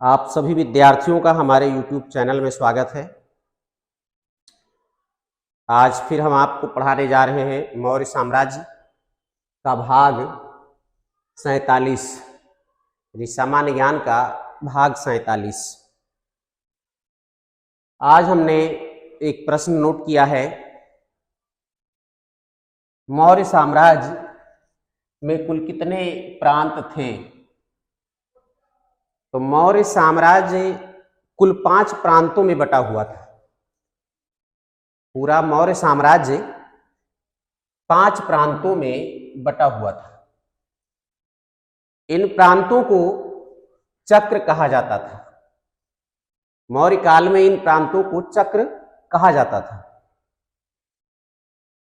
आप सभी विद्यार्थियों का हमारे YouTube चैनल में स्वागत है। आज फिर हम आपको पढ़ाने जा रहे हैं मौर्य साम्राज्य का भाग 47, सामान्य ज्ञान का भाग 47। आज हमने एक प्रश्न नोट किया है, मौर्य साम्राज्य में कुल कितने प्रांत थे। तो मौर्य साम्राज्य कुल 5 प्रांतों में बटा हुआ था। पूरा मौर्य साम्राज्य 5 प्रांतों में बटा हुआ था। इन प्रांतों को चक्र कहा जाता था। मौर्य काल में इन प्रांतों को चक्र कहा जाता था।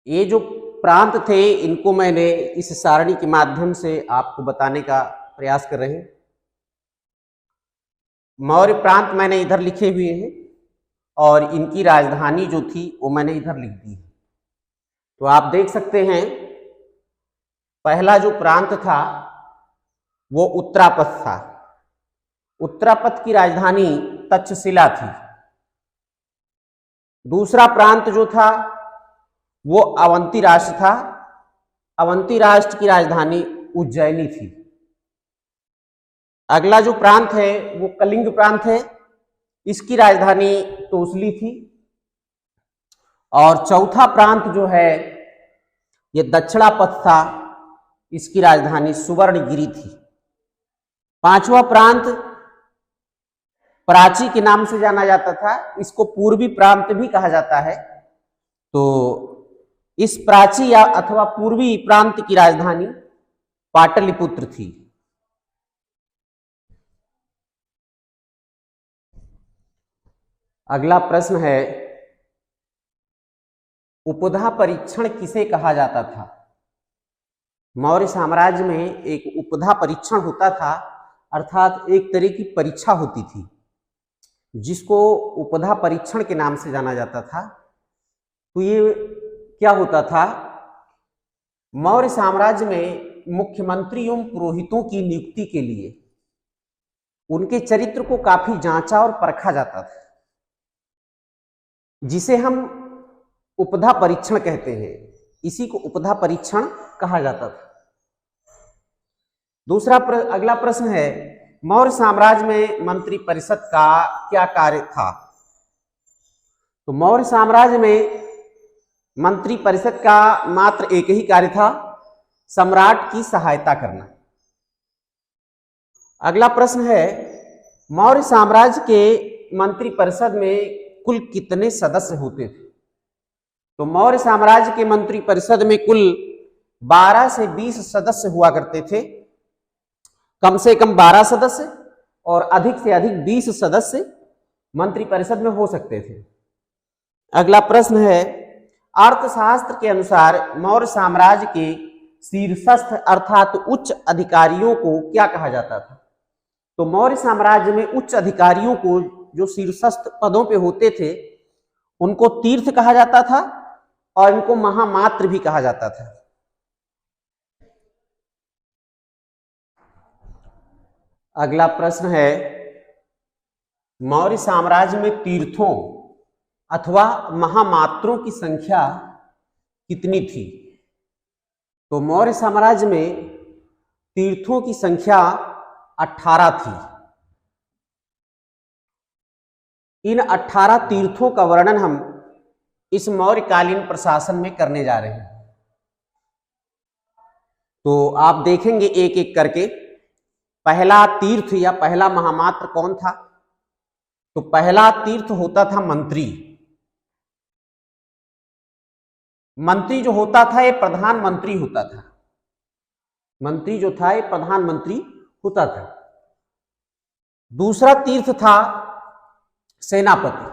ये जो प्रांत थे इनको मैंने इस सारणी के माध्यम से आपको बताने का प्रयास कर रहे हैं। मौर्य प्रांत मैंने इधर लिखे हुए हैं और इनकी राजधानी जो थी वो मैंने इधर लिख दी है। तो आप देख सकते हैं, पहला जो प्रांत था वो उत्तरापथ था। उत्तरापथ की राजधानी तक्षशिला थी। दूसरा प्रांत जो था वो अवंती राष्ट्र था। अवंती राष्ट्र की राजधानी उज्जैनी थी। अगला जो प्रांत है वो कलिंग प्रांत है। इसकी राजधानी तोसली थी। और चौथा प्रांत जो है ये दक्षिणापथ था। इसकी राजधानी सुवर्णगिरी थी। पांचवा प्रांत प्राची के नाम से जाना जाता था। इसको पूर्वी प्रांत भी कहा जाता है। तो इस प्राची या अथवा पूर्वी प्रांत की राजधानी पाटलिपुत्र थी। अगला प्रश्न है, उपधा परीक्षण किसे कहा जाता था। मौर्य साम्राज्य में एक उपधा परीक्षण होता था, अर्थात एक तरह की परीक्षा होती थी जिसको उपधा परीक्षण के नाम से जाना जाता था। तो ये क्या होता था, मौर्य साम्राज्य में मुख्यमंत्री एवं पुरोहितों की नियुक्ति के लिए उनके चरित्र को काफी जांचा और परखा जाता था, जिसे हम उपधा परीक्षण कहते हैं। इसी को उपधा परीक्षण कहा जाता था। अगला प्रश्न है, मौर्य साम्राज्य में मंत्री परिषद का क्या कार्य था। तो मौर्य साम्राज्य में मंत्री परिषद का मात्र एक ही कार्य था, सम्राट की सहायता करना। अगला प्रश्न है, मौर्य साम्राज्य के मंत्री परिषद में कुल कितने सदस्य होते थे। तो मौर्य साम्राज्य के मंत्री परिषद में कुल 12 से 20 सदस्य हुआ करते थे। कम से कम 12 सदस्य और अधिक से अधिक 20 सदस्य मंत्री परिषद में हो सकते थे। अगला प्रश्न है, अर्थशास्त्र के अनुसार मौर्य साम्राज्य के शीर्षस्थ अर्थात उच्च अधिकारियों को क्या कहा जाता था। तो मौर्य साम्राज्य में उच्च अधिकारियों को जो शीर्षस्थ पदों पे होते थे उनको तीर्थ कहा जाता था और इनको महामात्र भी कहा जाता था। अगला प्रश्न है, मौर्य साम्राज्य में तीर्थों अथवा महामात्रों की संख्या कितनी थी। तो मौर्य साम्राज्य में तीर्थों की संख्या 18 थी। इन 18 तीर्थों का वर्णन हम इस मौर्यकालीन प्रशासन में करने जा रहे हैं। तो आप देखेंगे एक एक करके। पहला तीर्थ या पहला महामात्र कौन था। तो पहला तीर्थ होता था मंत्री। मंत्री जो होता था ये प्रधानमंत्री होता था। मंत्री जो था ये प्रधानमंत्री होता था। दूसरा तीर्थ था सेनापति।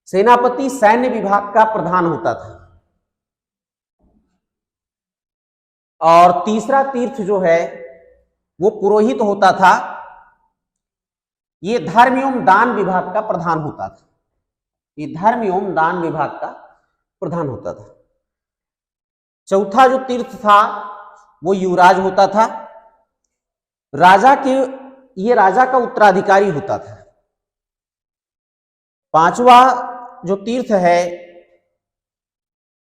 सेनापति सैन्य विभाग का प्रधान होता था। और तीसरा तीर्थ जो है वो पुरोहित होता था। ये धर्म एवं दान विभाग का प्रधान होता था। ये धर्म एवं दान विभाग का प्रधान होता था। चौथा जो तीर्थ था वो युवराज होता था। राजा के ये राजा का उत्तराधिकारी होता था। पांचवा जो तीर्थ है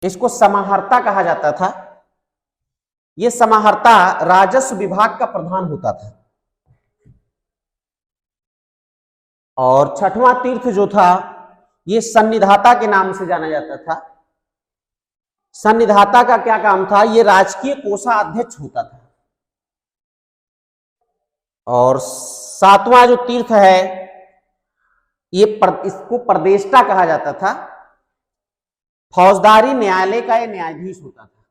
इसको समाहर्ता कहा जाता था। यह समाहर्ता राजस्व विभाग का प्रधान होता था। और छठवां तीर्थ जो था यह सन्निधाता के नाम से जाना जाता था। सन्निधाता का क्या काम था? यह राजकीय कोषाध्यक्ष होता था। और सातवां जो तीर्थ है इसको प्रदेष्टा कहा जाता था। फौजदारी न्यायालय का यह न्यायाधीश होता था।